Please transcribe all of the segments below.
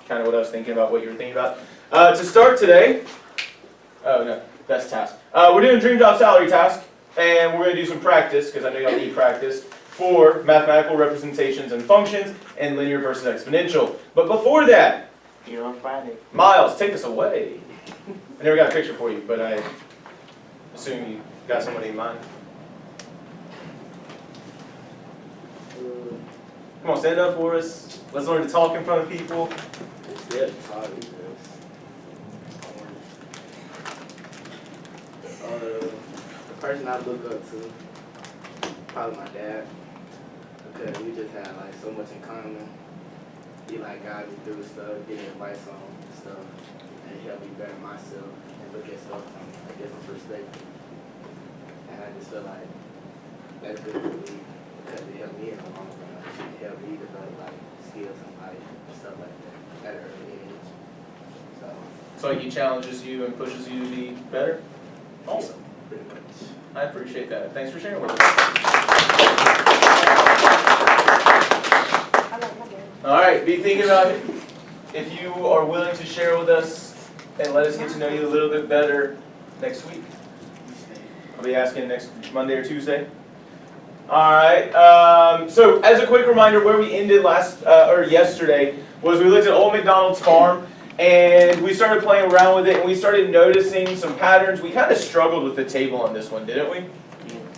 kind of what I was thinking about, what you were thinking about. To start today, oh no, that's task. We're doing dream job salary task, and we're going to do some practice, because I know y'all need practice, for mathematical representations and functions, and linear versus exponential. But before that, You're on Friday. Miles, take us away. I never got a picture for you, but I assume you got somebody in mind. Come on, stand up for us. Let's learn to talk in front of people. Yeah, it's hard because the person I look up to, probably my dad, because we just had like so much in common. He like guided me through stuff, gave me advice on stuff, and helped me better myself and look at stuff from a different perspective. And I just feel like that's good for me because it helped me in the long run. It helped me develop like skills in life and stuff like that at an early age. So he challenges you and pushes you to be better? Awesome. Pretty much. I appreciate that. Thanks for sharing with us. All right, be thinking about it. If you are willing to share with us and let us get to know you a little bit better next week. I'll be asking next Monday or Tuesday. All right. So as a quick reminder, where we ended yesterday was we looked at Old MacDonald's farm, and we started playing around with it, and we started noticing some patterns. We kind of struggled with the table on this one, didn't we?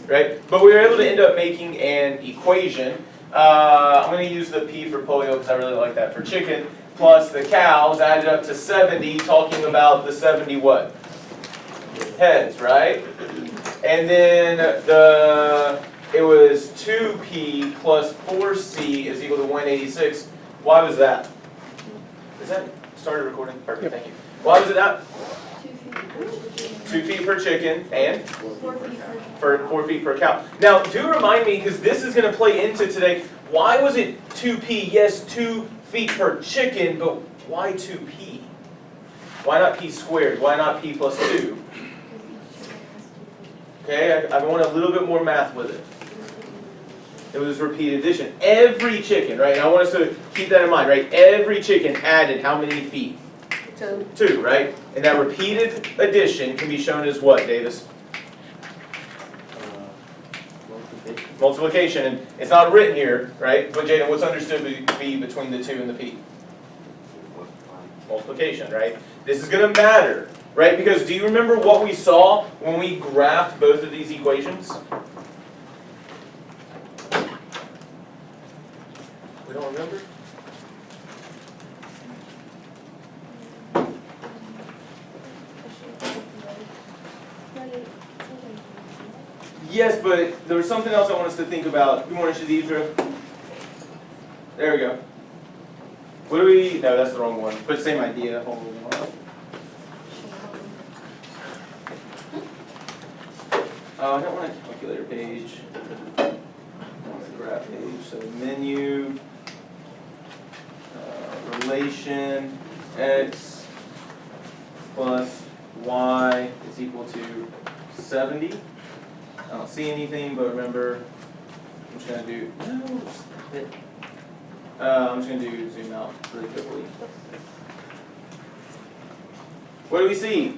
Right? But we were able to end up making an equation. I'm going to use the P for polio because I really like that for chicken. Plus the cows added up to 70, talking about the 70 what? Heads, right? And then it was 2P plus 4C is equal to 186. Why was that? Is that started recording? Perfect, thank you. Why was it that? 2 feet per chicken and 4 feet per cow. Now, do remind me, because this is going to play into today, why was it 2P? Yes, 2 feet per chicken, but why 2P? Why not P squared? Why not P plus 2? Okay, I want a little bit more math with it. It was repeated addition. Every chicken, right? And I want us to keep that in mind, right? Every chicken added how many feet? 2. 2, right? And that repeated addition can be shown as what, Davis? Multiplication. And it's not written here, right? But Jaden, what's understood to be between the 2 and the P? Multiplication, right? This is going to matter, right? Because do you remember what we saw when we graphed both of these equations? We don't remember? Yes, but there was something else I want us to think about. Good morning, Shadidra. There we go. What do we... No, that's the wrong one. But same idea. Hold on. Oh, I don't want a calculator page. I want a graph page. So menu, relation, x plus y is equal to 70. I don't see anything, but remember, I'm just going to do, no, stop it. I'm just going to do zoom out really quickly. What do we see?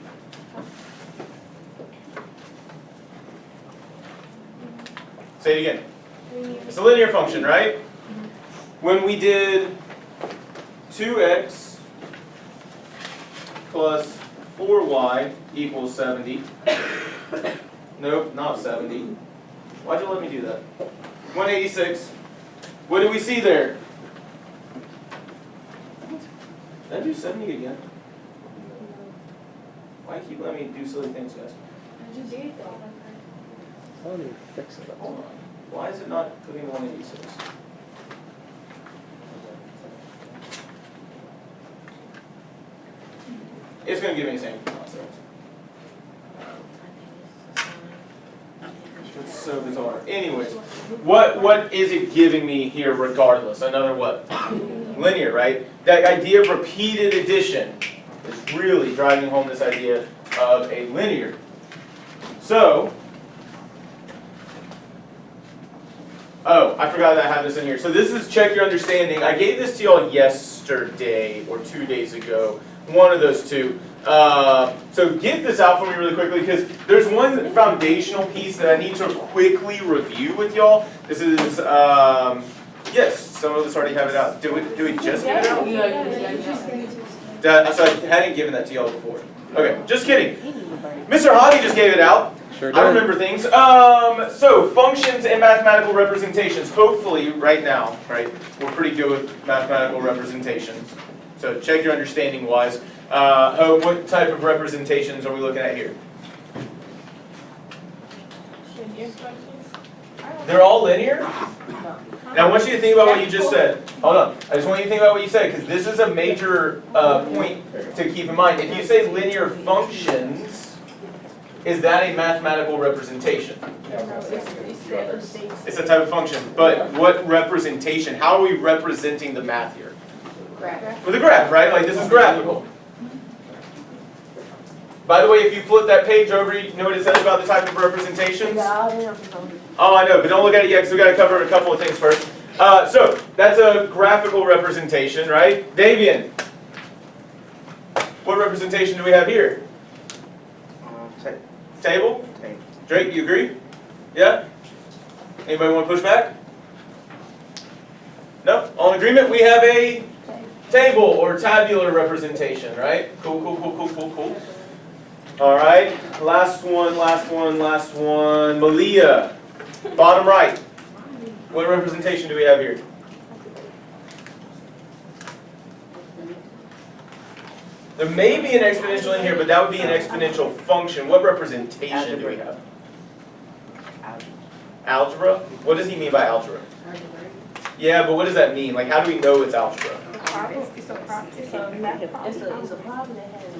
Say it again. It's a linear function, right? When we did 2x plus 4y equals 70. Nope, not 70. Why'd you let me do that? 186. What do we see there? Did I do 70 again? Why keep letting me do silly things, guys? How do you fix it? Hold on. Why is it not putting 186? It's going to give me the same concept. It's so bizarre. Anyways, what is it giving me here regardless? Another what? Linear, right? That idea of repeated addition is really driving home this idea of a linear. So, oh, I forgot that I have this in here. So this is check your understanding. I gave this to y'all yesterday. yesterday or 2 days ago. One of those two. So get this out for me really quickly because there's one foundational piece that I need to quickly review with y'all. This is, yes, some of us already have it out. Do we just get it out? So I hadn't given that to y'all before. Okay, just kidding. Mr. Hobby just gave it out. Sure did. I remember things. So functions and mathematical representations. Hopefully, right now, right, we're pretty good with mathematical representations. So check your understanding wise. What type of representations are we looking at here? They're all linear? Now I want you to think about what you just said. Hold on. I just want you to think about what you said because this is a major point to keep in mind. If you say linear functions, is that a mathematical representation? It's a type of function. But what representation? How are we representing the math here? Graph. With a graph, right? Like this is graphical. By the way, if you flip that page over, you know what it says about the type of representations? Oh, I know, but don't look at it yet because we've got to cover a couple of things first. So, that's a graphical representation, right? Davian, what representation do we have here? Table? Drake, you agree? Yeah? Anybody want to push back? No? All in agreement? We have a table or tabular representation, right? Cool, cool, cool, cool, cool, cool. All right, last one. Malia, bottom right. What representation do we have here? There may be an exponential in here, but that would be an exponential function. What representation do we have? Algebra? What does he mean by algebra? Yeah, but what does that mean? Like, how do we know it's algebra? It's a problem that has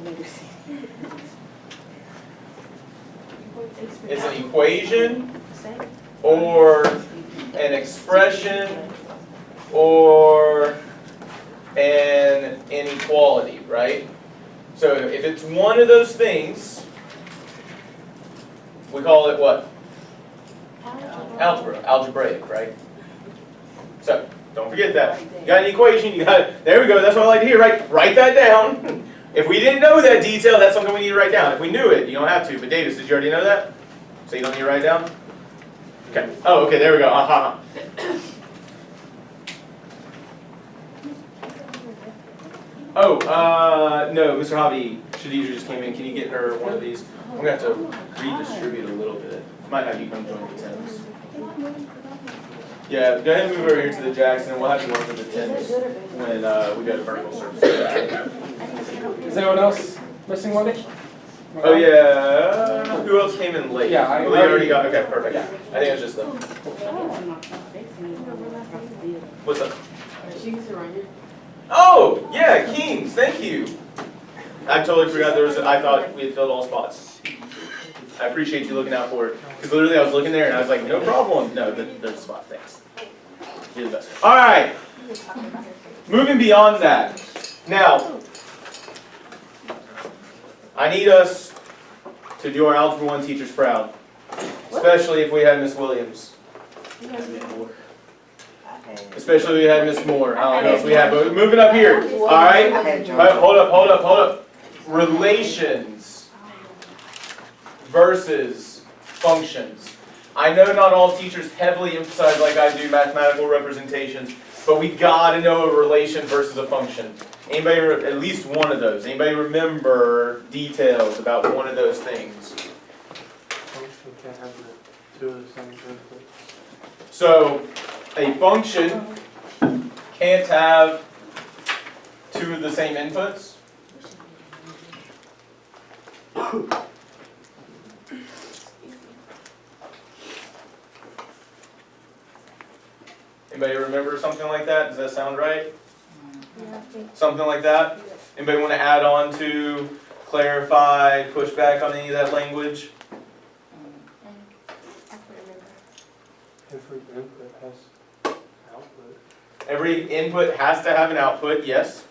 It's an equation, or an expression, or an inequality, right? So if it's one of those things, we call it what? Algebra, algebraic, right? So, don't forget that. You got an equation, you got it. There we go, that's what I like to hear, right? Write that down. If we didn't know that detail, that's something we need to write down. If we knew it, you don't have to. But Davis, did you already know that? So you don't need to write it down? Okay. Oh, okay, there we go. Aha. Oh, no, Mr. Hobby, Shadidra just came in. Can you get her one of these? I'm going to have to redistribute a little bit. Might have you come join the tens. Yeah, go ahead and move over here to the Jackson, and we'll have you work with the tens when we go to vertical surface. Is anyone else missing one? Oh yeah, who else came in late? Yeah, I Well, you already got, okay, perfect. Yeah. I think it was just them. What's up? Oh, yeah, Kings, thank you. I totally forgot there was, I thought we had filled all spots. I appreciate you looking out for it. Because literally I was looking there and I was like, no problem. No, there's a spot, thanks. You're the best. All right, moving beyond that. Now, I need us to do our Algebra 1 teachers proud, especially if we had Miss Williams. Especially if we had Miss Moore. I don't know if we have, but moving up here. All right, hold up. Relations versus functions. I know not all teachers heavily emphasize, like I do, mathematical representations, but we gotta know a relation versus a function. Anybody, at least one of those. Anybody remember details about one of those things? Function can't have the two of the same inputs. So, a function can't have two of the same inputs. Anybody remember something like that? Does that sound right? Something like that? Anybody want to add on to, clarify, push back on any of that language? Every input has output. Every input has to have an output, yes.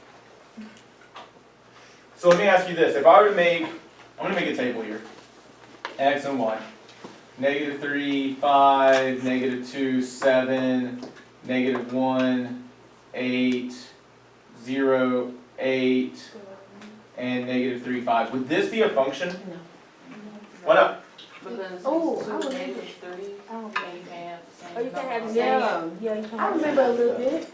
So let me ask you this. If I were to make, I'm going to make a table here. X and Y. -3, 5, -2, 7, -1, 8, 0, 8, and negative 3, 5. Would this be a function? Why not? Because Oh, I two remember. negative three, Oh, and you can have the same. you can have the number. same. Yeah, you can. I remember a little bit.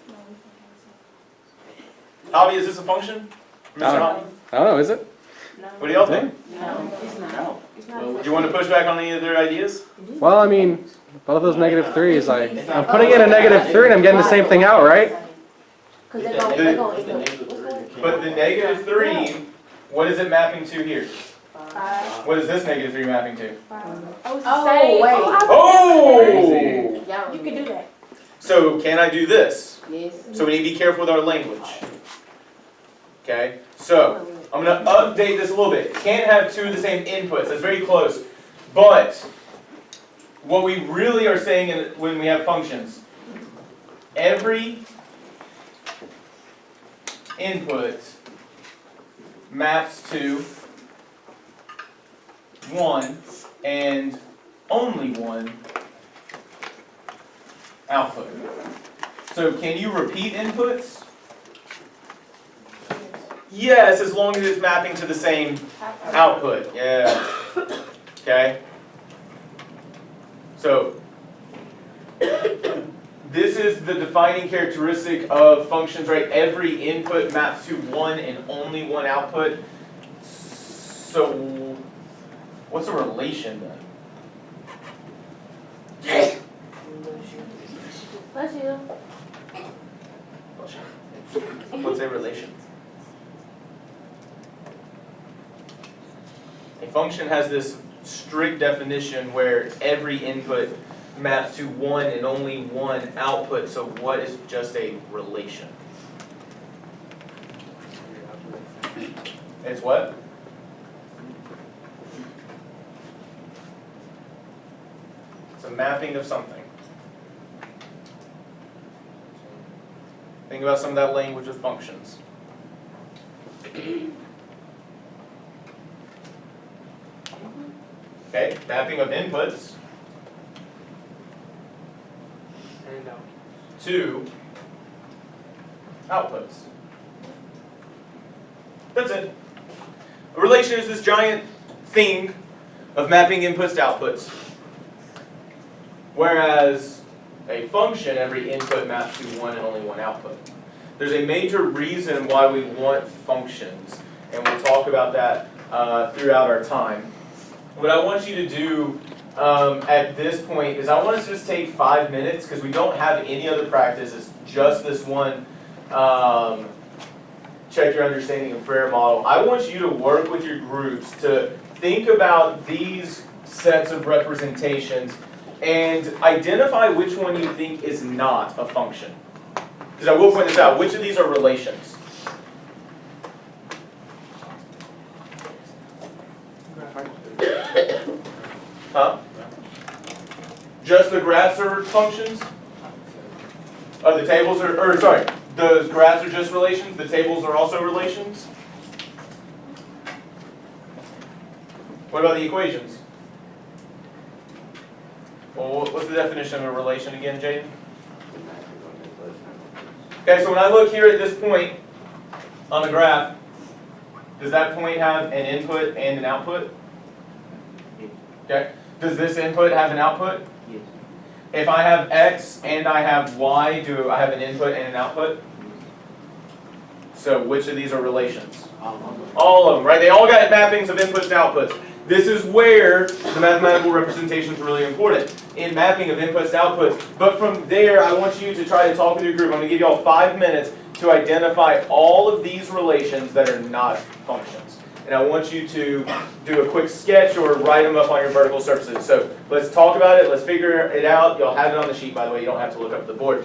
Javi, is this a function? Mr. Javi? I don't know, is it? What do y'all think? No, it's not. No. It's not. Do you want to push back on any of their ideas? Well, I mean, both those negative threes, like, I'm putting in a negative 3 and I'm getting the same thing out, right? Cause they're gonna, they're gonna, what's that? But the negative 3, what is it mapping to here? 5, What is this negative 3 mapping to? 5. Oh, it's the Oh, same. wait. Oh! Y'all You can do that. So can I do this? Yes. So we need to be careful with our language. Okay? So I'm going to update this a little bit. Can't have two of the same inputs. That's very close. But what we really are saying when we have functions, every input maps to one and only one output. So can you repeat inputs? Yes, as long as it's mapping to the same output. Yeah. Okay. So this is the defining characteristic of functions, right? Every input maps to one and only one output. So what's a relation then? Bless you. What's a relation? A function has this strict definition where every input maps to one and only one output. So what is just a relation? It's what? It's a mapping of something. Think about some of that language with functions. Okay, mapping of inputs And out. to outputs. That's it. A relation is this giant thing of mapping inputs to outputs. Whereas a function, every input maps to one and only one output. There's a major reason why we want functions, and we'll talk about that throughout our time. What I want you to do at this point is I want us to just take 5 minutes, because we don't have any other practice, it's just this one check your understanding of prayer model. I want you to work with your groups to think about these sets of representations and identify which one you think is not a function. Because I will point this out, which of these are relations? Huh? Just the graphs are functions? The tables are, or sorry, the graphs are just relations, the tables are also relations? What about the equations? Well, what's the definition of a relation again, Jaden? Okay, so when I look here at this point on the graph, does that point have an input and an output? Okay. Does this input have an output? Yes. If I have X and I have Y, do I have an input and an output? So which of these are relations? All of them, right? They all got mappings of inputs to outputs. This is where the mathematical representation is really important, in mapping of inputs to outputs. But from there, I want you to try to talk with your group. I'm going to give you all 5 minutes to identify all of these relations that are not functions. And I want you to do a quick sketch or write them up on your vertical surfaces. So let's talk about it. Let's figure it out. You'll have it on the sheet, by the way. You don't have to look up the board.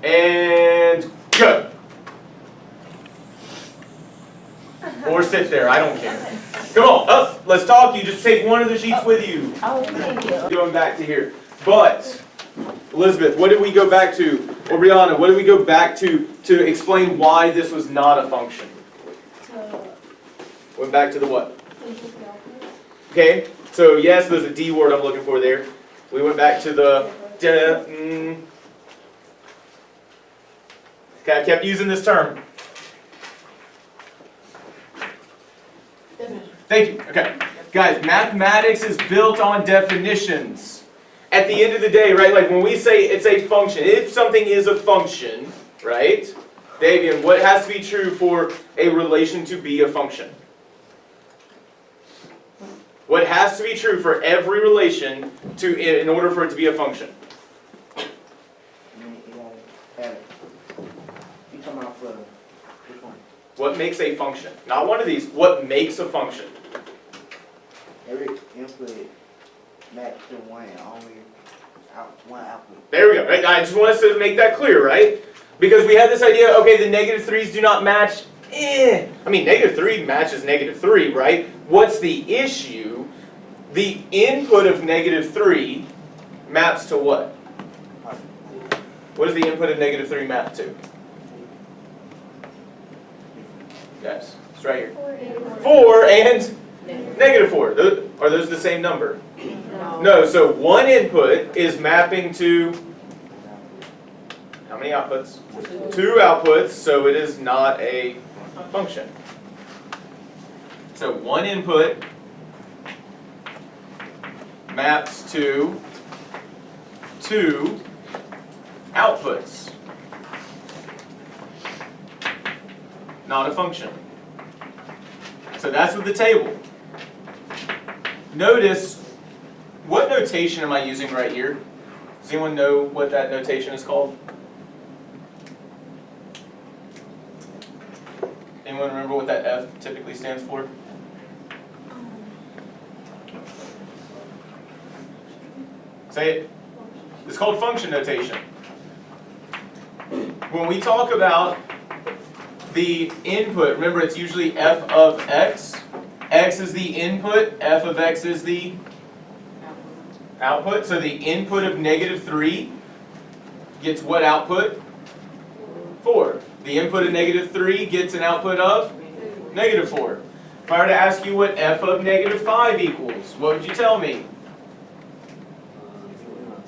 And go. Or sit there. I don't care. Come on, up. Let's talk. You just take one of the sheets with you. Oh, thank you. Going back to here. But, Elizabeth, what did we go back to? Or Brianna, what did we go back to explain why this was not a function? Went back to the what? Okay, so yes, there's a D word I'm looking for there. We went back to the okay, I kept using this term. Thank you. Okay. Guys, mathematics is built on definitions. At the end of the day, right, like when we say it's a function, if something is a function, right, Davian, what has to be true for a relation to be a function? What has to be true for every relation in order for it to be a function? You come out for which one? What makes a function? Not one of these. What makes a function? Every input match to one, only one output. There we go. Right? I just want us to make that clear, right? Because we have this idea, okay, the negative 3's do not match. I mean, negative 3 matches negative 3, right? What's the issue? The input of negative 3 maps to what? What does the input of negative 3 map to? Yes, it's right here. 4 and negative 4. Are those the same number? No, so one input is mapping to how many outputs? 2 outputs, so it is not a function. So one input maps to 2 outputs. Not a function. So that's with the table. Notice, what notation am I using right here? Does anyone know what that notation is called? Anyone remember what that F typically stands for? Say it. It's called function notation. When we talk about the input, remember it's usually f of x. X is the input, f of x is the output. So the input of negative 3 gets what output? 4. The input of negative 3 gets an output of negative 4. If I were to ask you what f of negative 5 equals, what would you tell me?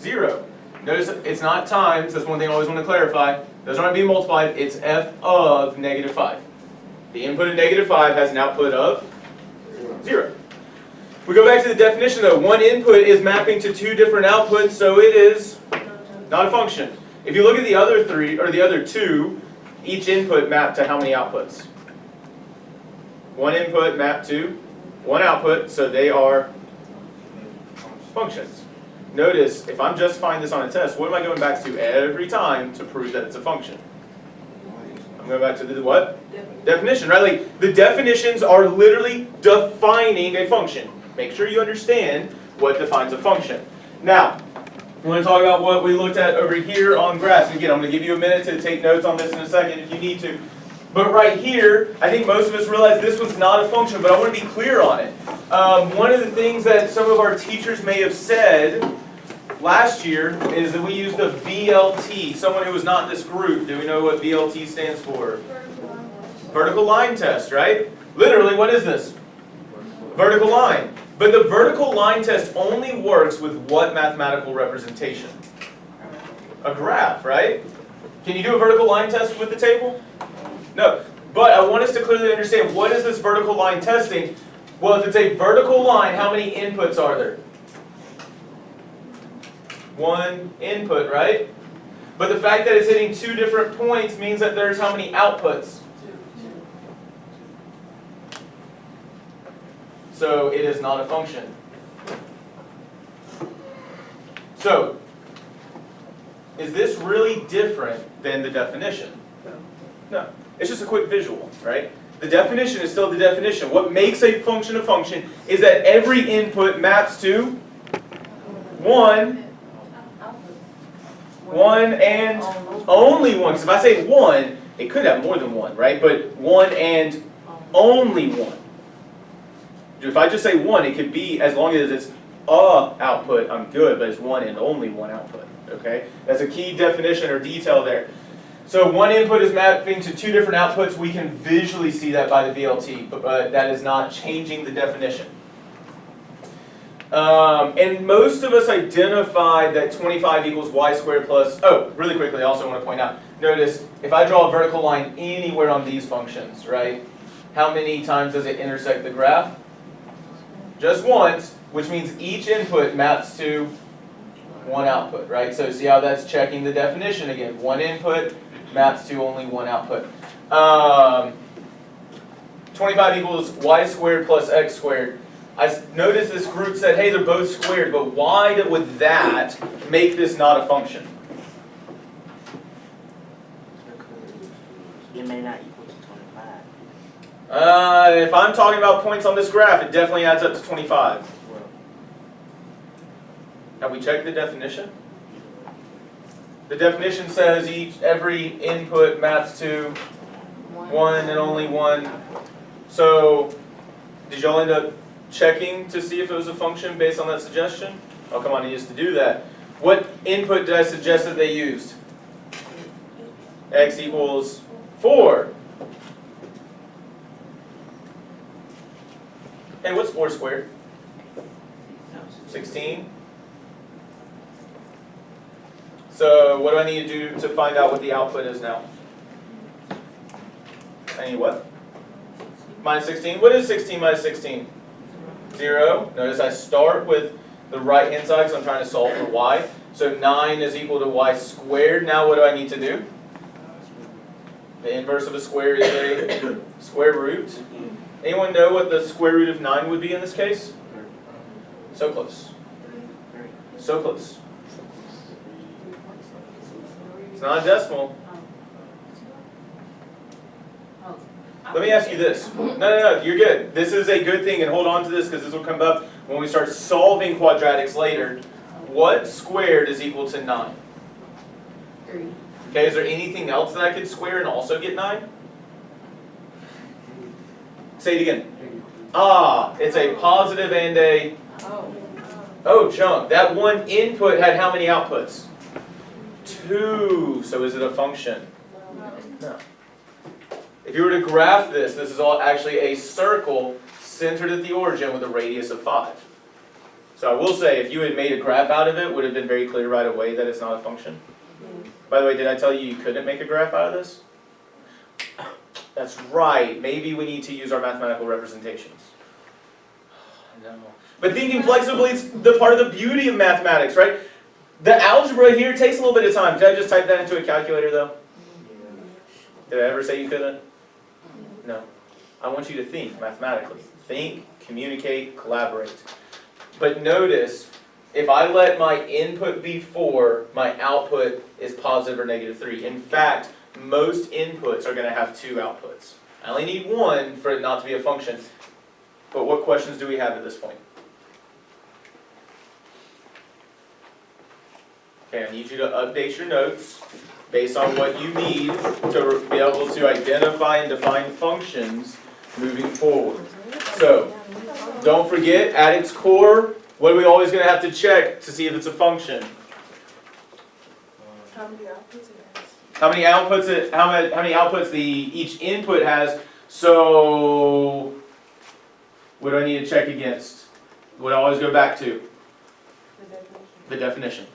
0. Notice it's not times, that's one thing I always want to clarify. Those aren't being multiplied, it's f of negative 5. The input of negative 5 has an output of 0. We go back to the definition though. One input is mapping to 2 different outputs, so it is not a function. If you look at the other 3, or the other 2, each input mapped to how many outputs? One input mapped to 1 output, so they are functions. Notice, if I'm justifying this on a test, what am I going back to every time to prove that it's a function? I'm going back to the what? Definition, right? Like, the definitions are literally defining a function. Make sure you understand what defines a function. Now, we want to talk about what we looked at over here on graphs. And again, I'm going to give you a minute to take notes on this in a second if you need to. But right here, I think most of us realize this was not a function, but I want to be clear on it. One of the things that some of our teachers may have said last year is that we used a VLT. Someone who was not in this group, do we know what VLT stands for? Vertical line test, right? Literally, what is this? Vertical line. But the vertical line test only works with what mathematical representation? A graph, right? Can you do a vertical line test with the table? No. But I want us to clearly understand, what is this vertical line testing? Well, if it's a vertical line, how many inputs are there? 1 input, right? But the fact that it's hitting 2 different points means that there's how many outputs? 2. So it is not a function. So, is this really different than the definition? No. It's just a quick visual, right? The definition is still the definition. What makes a function is that every input maps to 1 and only 1. Because if I say 1, it could have more than 1, right? But 1 and only 1. If I just say 1, it could be, as long as it's a output, I'm good, but it's 1 and only 1 output, okay? That's a key definition or detail there. So 1 input is mapping to 2 different outputs. We can visually see that by the VLT, but that is not changing the definition. And most of us identified that 25 equals y squared plus, oh, really quickly, I also want to point out, notice, if I draw a vertical line anywhere on these functions, right, how many times does it intersect the graph? just once, which means each input maps to one output, right? So see how that's checking the definition again. One input maps to only one output. 25 equals y squared plus x squared. I noticed this group said, hey, they're both squared, but why would that make this not a function? It may not equal to 25. If I'm talking about points on this graph, it definitely adds up to 25. Have we checked the definition? The definition says every input maps to one and only one. So, did y'all end up checking to see if it was a function based on that suggestion? Oh, come on, he used to do that. What input did I suggest that they used? X equals 4. Hey, what's 4 squared? 16. So what do I need to do to find out what the output is now? I need what? Minus 16. What is 16 minus 16? 0. Notice I start with the right hand side because I'm trying to solve for y. So 9 is equal to y squared. Now what do I need to do? The inverse of a square is a square root. Anyone know what the square root of 9 would be in this case? So close. So close. It's not a decimal. Let me ask you this. No, you're good. This is a good thing, and hold on to this because this will come up when we start solving quadratics later. What squared is equal to 9? 3. Okay, is there anything else that I could square and also get 9? Say it again. Ah, it's a positive and a... Oh, chunk. That one input had how many outputs? 2. So is it a function? No. If you were to graph this, this is all actually a circle centered at the origin with a radius of 5. So I will say, if you had made a graph out of it, it would have been very clear right away that it's not a function. By the way, did I tell you couldn't make a graph out of this? That's right. Maybe we need to use our mathematical representations. No. But thinking flexibly is the part of the beauty of mathematics, right? The algebra here takes a little bit of time. Did I just type that into a calculator, though? Did I ever say you couldn't? No. I want you to think mathematically. Think, communicate, collaborate. But notice, if I let my input be 4, my output is positive or negative 3. In fact, most inputs are going to have 2 outputs. I only need 1 for it not to be a function. But what questions do we have at this point? Okay, I need you to update your notes based on what you need to be able to identify and define functions moving forward. So, don't forget, at its core, what are we always going to have to check to see if it's a function? How many outputs each input has? So, what do I need to check against? What do I always go back to? The definition.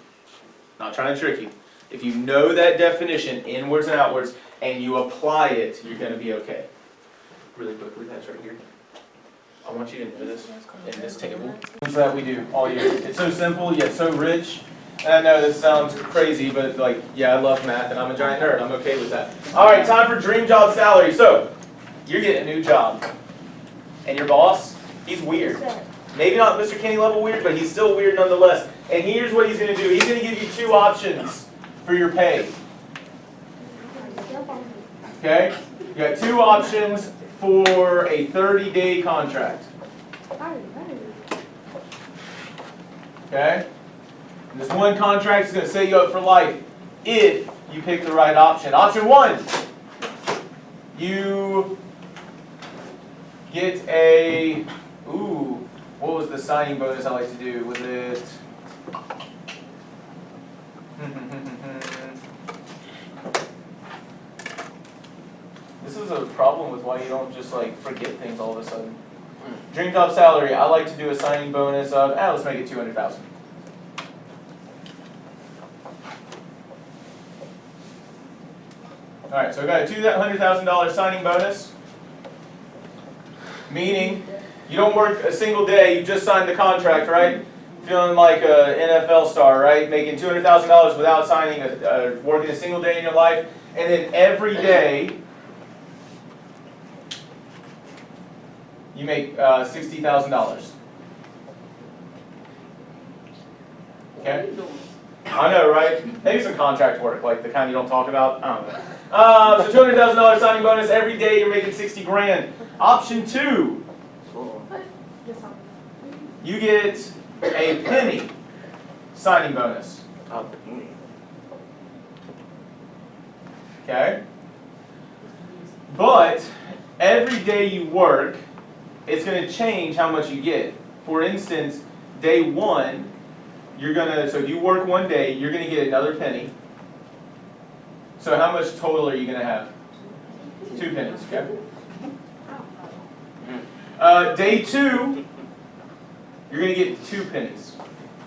Not trying to trick you. If you know that definition, inwards and outwards, and you apply it, you're going to be okay. Really quickly, that's right here. I want you to know this in this table. That's that we do all year. It's so simple, yet so rich. And I know this sounds crazy, but like, yeah, I love math, and I'm a giant nerd. I'm okay with that. All right, time for dream job salary. So, you're getting a new job. And your boss, he's weird. Maybe not Mr. Kenny level weird, but he's still weird nonetheless. And here's what he's going to do. He's going to give you 2 options for your pay. Okay? You got 2 options for a 30-day contract. Okay? And this one contract is going to set you up for life if you pick the right option. Option 1. You get a... Ooh. What was the signing bonus I like to do? Was it... This is a problem with why you don't just like forget things all of a sudden. Dream job salary, I like to do a signing bonus of, let's make it $200,000. All right, so I got a $200,000 signing bonus, meaning You don't work a single day, you just signed the contract, right? Feeling like an NFL star, right? Making $200,000 without signing, working a single day in your life. And then every day, you make $60,000. Okay? I know, right? Maybe some contract work, like the kind you don't talk about. I don't know. So $200,000 signing bonus every day. You're making 60 grand. Option 2, you get a penny signing bonus. Okay? But every day you work, it's going to change how much you get. For instance, day 1, you're gonna, so if you work one day, you're gonna get another penny. So how much total are you gonna have? 2 pennies, okay? Day 2, you're gonna get 2 pennies.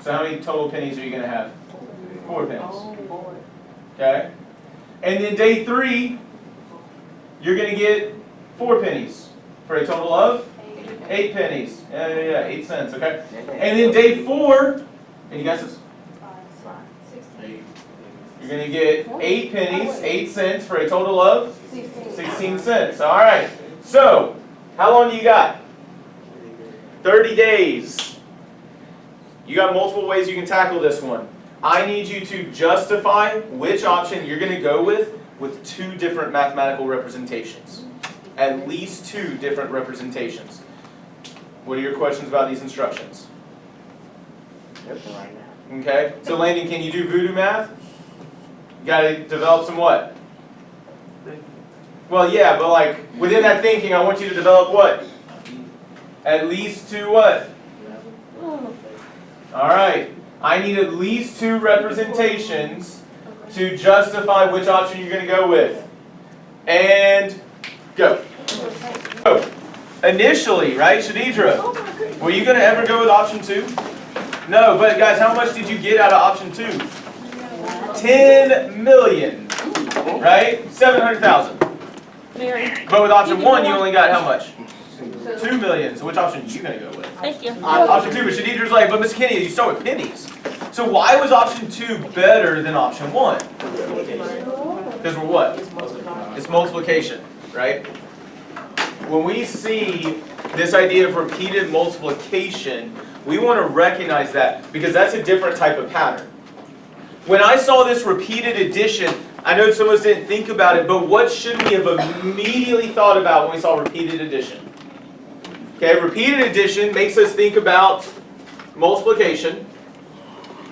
So how many total pennies are you gonna have? 4 pennies. Okay? And then day 3, you're gonna get 4 pennies for a total of 8 pennies. Yeah, 8 cents, okay? And then day 4, any guesses? You're going to get 8 pennies, 8 cents for a total of 16 cents. All right. So, how long do you got? 30 days. You got multiple ways you can tackle this one. I need you to justify which option you're going to go with 2 different mathematical representations. At least 2 different representations. What are your questions about these instructions? Okay, so Landon, can you do voodoo math? You gotta develop some what? Well, yeah, but like, within that thinking, I want you to develop what? At least 2 what? Alright, I need at least 2 representations to justify which option you're gonna go with. And go. Oh, initially, right, Shadidra, were you gonna ever go with option 2? No, but guys, how much did you get out of option 2? 10 million, right? 700,000. But with option 1, you only got how much? 2 million. So which option are you going to go with? Thank you. Option 2, but Shadidra's like, but Miss Kenny, you start with pennies. So why was option 2 better than option 1? Because we're what? It's multiplication, right? When we see this idea of repeated multiplication, we want to recognize that because that's a different type of pattern. When I saw this repeated addition, I know some of us didn't think about it, but what should we have immediately thought about when we saw repeated addition? Okay, repeated addition makes us think about multiplication,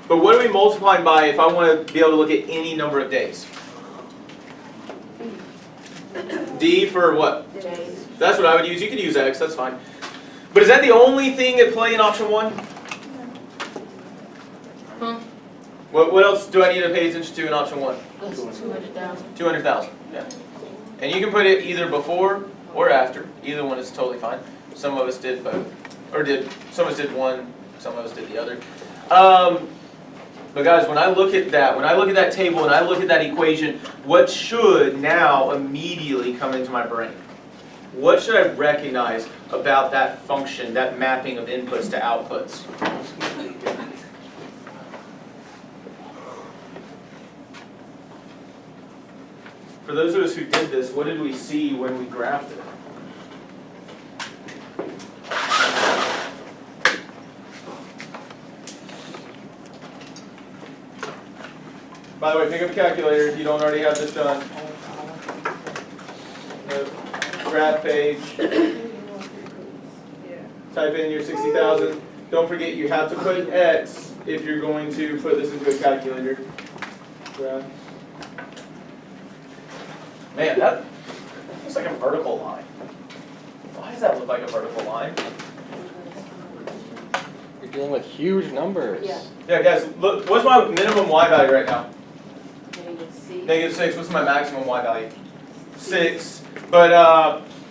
but what are we multiplying by if I want to be able to look at any number of days? D for what? That's what I would use. You could use X, that's fine. But is that the only thing at play in option 1? What else do I need to pay attention to in option 1? 200,000. 200,000, yeah. And you can put it either before or after. Either one is totally fine. Some of us did both. Or some of us did one, some of us did the other. But guys, when I look at that table and I look at that equation, what should now immediately come into my brain? What should I recognize about that function, that mapping of inputs to outputs? For those of us who did this, what did we see when we graphed it? By the way, pick up a calculator if you don't already have this done. Graph page. Type in your 60,000. Don't forget you have to put X if you're going to put this into a calculator. Graph. Man, that looks like a vertical line. Why does that look like a vertical line? You're dealing with huge numbers. Yeah, guys, look, what's my minimum Y value right now? -6. -6. What's my maximum Y value? 6. But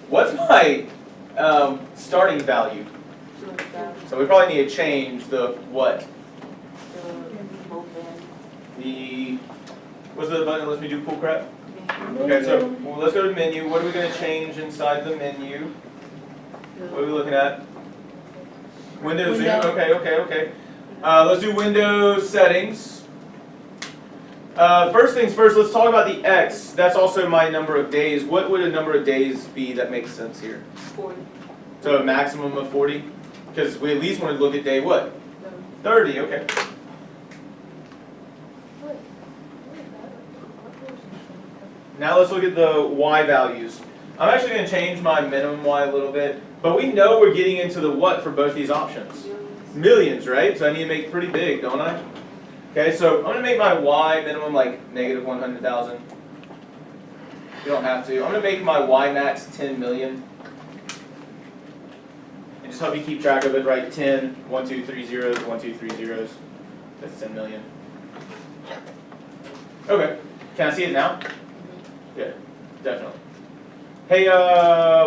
what's my starting value? 200,000. So we probably need to change the what? What's the button that lets me do cool crap? Okay, so let's go to menu. What are we going to change inside the menu? What are we looking at? Windows Zoom, Window. okay. Let's do Windows settings. First things first, let's talk about the X. That's also my number of days. What would a number of days be that makes sense here? 40. So a maximum of 40? Because we at least want to look at day what? 30, okay. Now let's look at the Y values. I'm actually going to change my minimum Y a little bit, but we know we're getting into the what for both these options. Millions, right? So I need to make it pretty big, don't I? Okay, so I'm going to make my Y minimum like negative 100,000. You don't have to. I'm going to make my Y max 10 million. And just help you keep track of it, right? 10, 1, 2, 3 zeros, 1, 2, 3 zeros. That's 10 million. Okay, can I see it now? Yeah, definitely. Hey,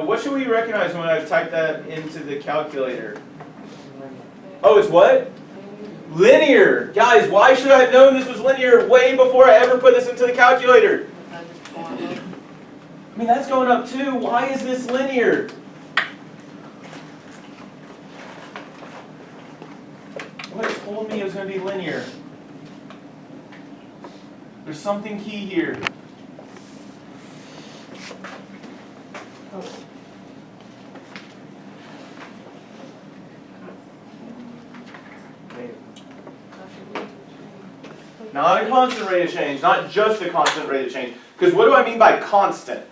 what should we recognize when I type that into the calculator? Oh, it's what? Linear. Guys, why should I have known this was linear way before I ever put this into the calculator? I mean, that's going up too. Why is this linear? What told me it was going to be linear? There's something key here. Not a constant rate of change, not just a constant rate of change. Because what do I mean by constant?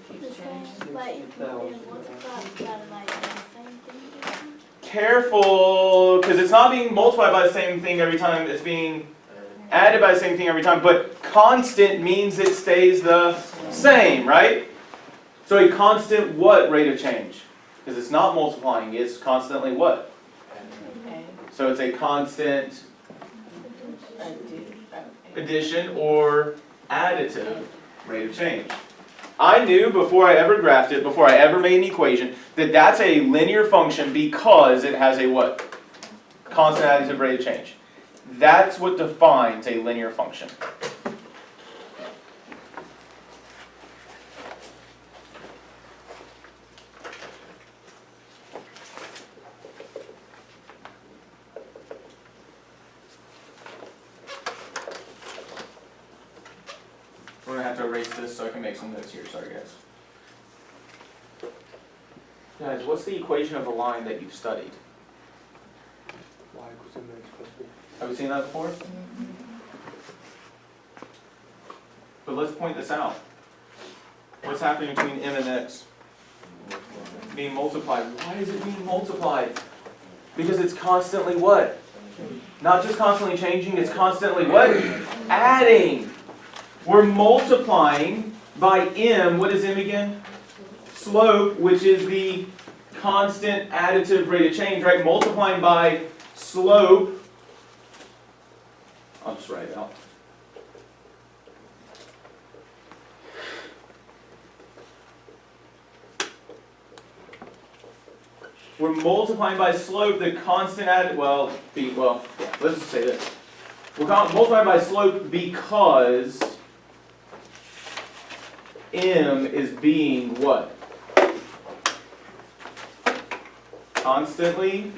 The same, like, if you did multiply, you gotta like do the same thing. Careful, because it's not being multiplied by the same thing every time, it's being added by the same thing every time, but constant means it stays the same, right? So a constant what rate of change? Because it's not multiplying, it's constantly what? So it's a constant addition or additive rate of change. I knew before I ever graphed it, before I ever made an equation, that that's a linear function because it has a what? Constant additive rate of change. That's what defines a linear function. I'm going to have to erase this so I can make some notes here. Sorry, guys. Guys, what's the equation of a line that you've studied? Y equals mx plus b. Have we seen that before? But let's point this out. What's happening between m and x? Being multiplied. Why is it being multiplied? Because it's constantly what? Not just constantly changing, it's constantly what? Adding. We're multiplying by m. What is m again? Slope, which is the constant additive rate of change, right? Multiplying by slope. I'll just write it out. We're multiplying by slope the constant let's just say this. We're multiplying by slope because m is being what? Constantly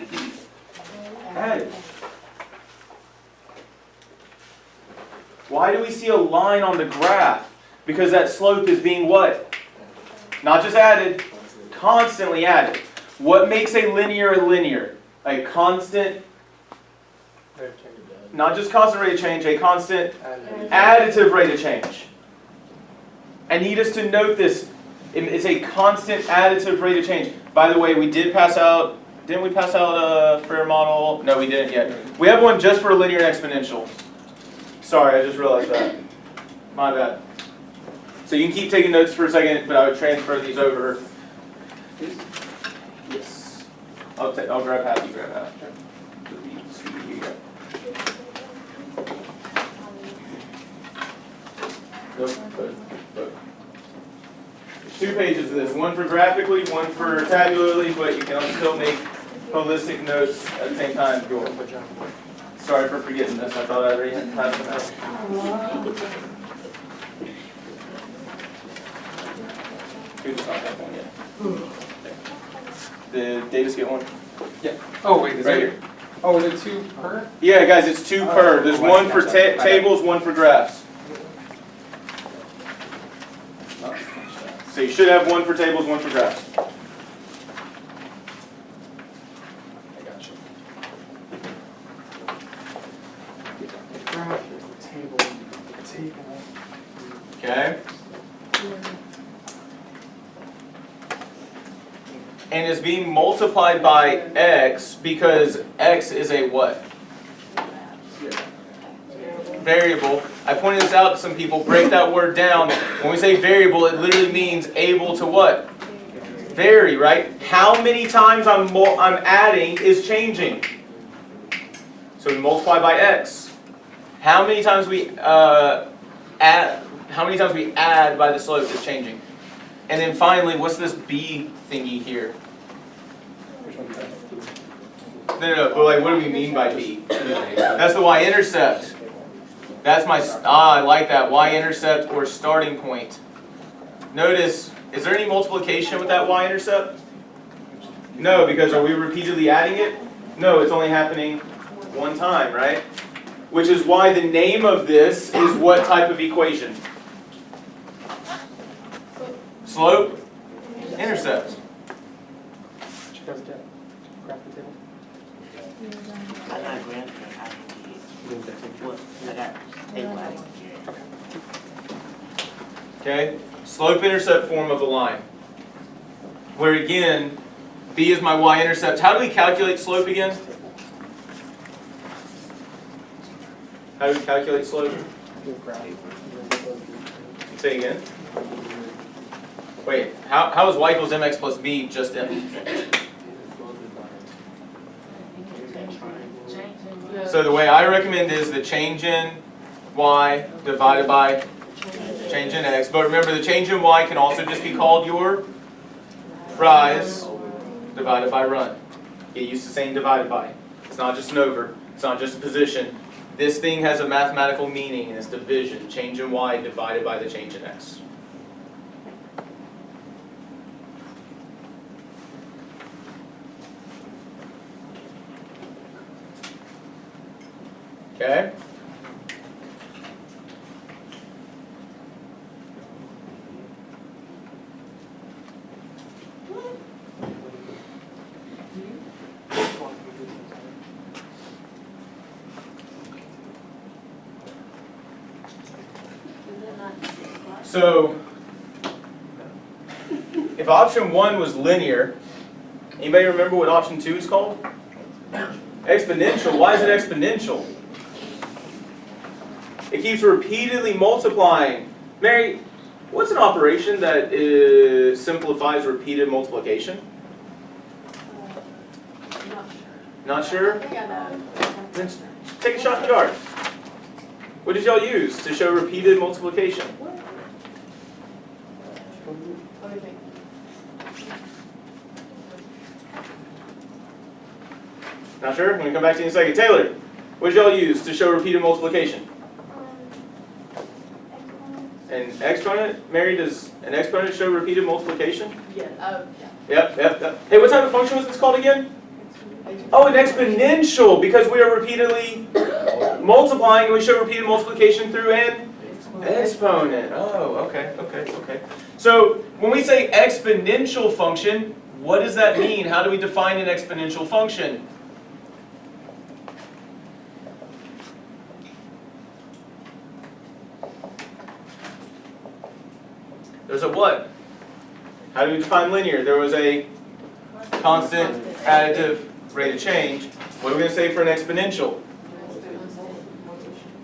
added. Why do we see a line on the graph? Because that slope is being what? Not just added, constantly added. What makes a linear a linear? A constant, not just constant rate of change, a constant additive rate of change. I need us to note this. It's a constant additive rate of change. By the way, we did pass out, didn't we pass out a Fair model? No, we didn't yet. We have one just for linear and exponential. Sorry, I just realized that. My bad. So you can keep taking notes for a second, but I would transfer these over. Yes. I'll grab half, you grab half. Here you go. Look. There's 2 pages of this, one for graphically, one for tabularly, but you can still make holistic notes at the same time. Sorry for forgetting this, I thought I already had passed them out. Who just not that one yet? The Davis get one? Oh, wait, is Right it? here. Oh, is it 2 per? Yeah, guys, it's 2 per. There's Oh, one for gotcha. tables, one for graphs. So you should have one for tables, one for graphs. I got you. Graph, table. Okay? And is being multiplied by x because x is a what? Variable. I pointed this out to some people. Break that word down. When we say variable, it literally means able to what? Vary, right? How many times I'm adding is changing. So we multiply by x. How many times we add? How many times we add by the slope is changing. And then finally, what's this b thingy here? No. But like, what do we mean by b? That's the y-intercept. That's my, I like that, y-intercept or starting point. Notice, is there any multiplication with that y-intercept? No, because are we repeatedly adding it? No, it's only happening one time, right? Which is why the name of this is what type of equation? Slope, intercept. Did you guys get graph the table? I got grant, I got table, I Okay, slope intercept form of the line. Where again, b is my y-intercept. How do we calculate slope again? How do we calculate slope? Say again. Wait, how is y equals mx plus b just m? So the way I recommend is the change in y divided by change in x. But remember, the change in y can also just be called your rise divided by run. Get used to saying divided by. It's not just an over. It's not just a position. This thing has a mathematical meaning, and it's division. Change in y divided by the change in x. Okay? So, if option 1 was linear, anybody remember what option 2 is called? Exponential. Why is it exponential? It keeps repeatedly multiplying. Mary, what's an operation that simplifies repeated multiplication? Not sure? Then take a shot in the dark. What did y'all use to show repeated multiplication? Not sure? I'm going to come back to you in a second. Taylor, what did y'all use to show repeated multiplication? An exponent? Mary, does an exponent show repeated multiplication? Yeah. Yep. Hey, what type of function was this called again? Oh, an exponential, because we are repeatedly multiplying, and we show repeated multiplication through an exponent. Oh, okay. So, when we say exponential function, what does that mean? How do we define an exponential function? There's a what? How do we define linear? There was a constant additive rate of change. What are we going to say for an exponential?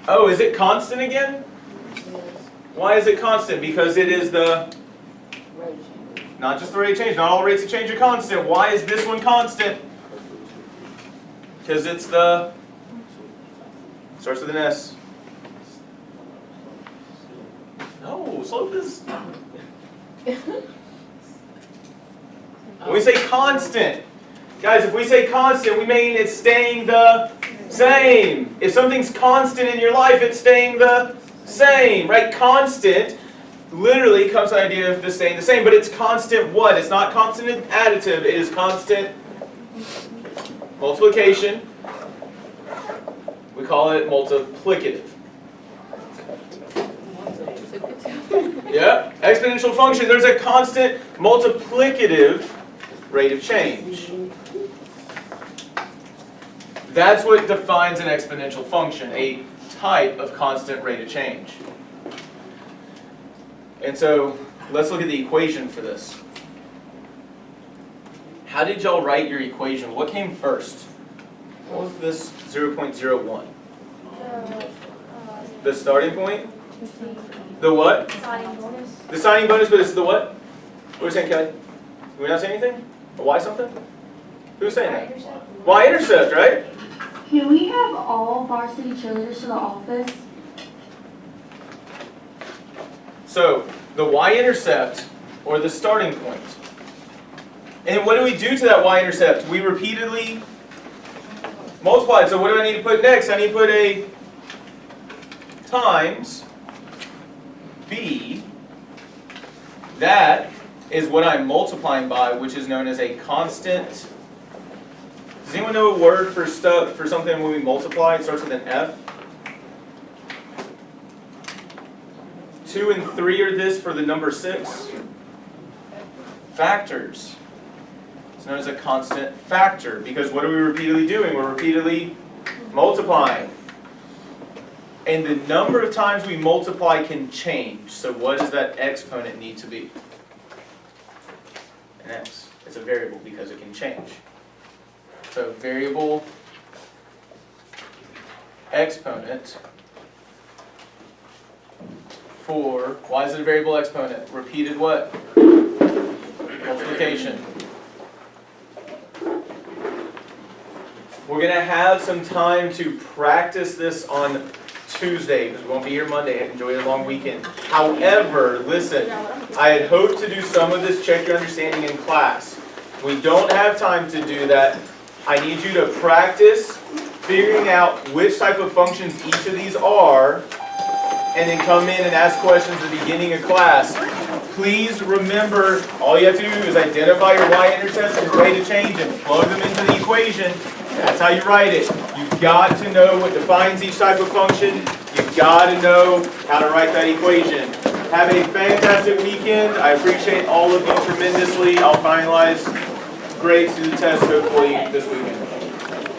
Oh, is it constant again? Why is it constant? Because it is the, not just the rate of change. Not all rates of change are constant. Why is this one constant? Because it's the, starts with an S. No, slope is, when we say constant, guys, if we say constant, we mean it's staying the same. If something's constant in your life, it's staying the same, right? Constant literally comes from the idea of this staying the same, but it's constant what? It's not constant additive, it is constant multiplication, we call it multiplicative. Yeah, exponential function, there's a constant multiplicative rate of change. That's what defines an exponential function, a type of constant rate of change. And so, let's look at the equation for this. How did y'all write your equation? What came first? What was this 0.01? The starting point? The what? Signing bonus. The signing bonus, but it's the what? What are we saying, Kelly? Did we not say anything? A y something? Who was saying that? Y-intercept, right? Can we have all varsity cheerleaders to the office? So, the y-intercept, or the starting point. And what do we do to that y-intercept? We repeatedly multiply it. So what do I need to put next? I need to put a times b. That is what I'm multiplying by, which is known as a constant. Does anyone know a word for stuff for something when we multiply? It starts with an F. 2 and 3 are this for the number 6. Factors. It's known as a constant factor because what are we repeatedly doing? We're repeatedly multiplying. And the number of times we multiply can change. So what does that exponent need to be? An x. It's a variable because it can change. So variable exponent for, why is it a variable exponent? Repeated what? Multiplication. We're going to have some time to practice this on Tuesday because we won't be here Monday. Enjoy a long weekend. However, listen, I had hoped to do some of this check your understanding in class. We don't have time to do that. I need you to practice figuring out which type of functions each of these are and then come in and ask questions at the beginning of class. Please remember, all you have to do is identify your y-intercept and rate of change and plug them into the equation. That's how you write it. You've got to know what defines each type of function. You've got to know how to write that equation. Have a fantastic weekend. I appreciate all of you tremendously. I'll finalize grades to the test hopefully this weekend.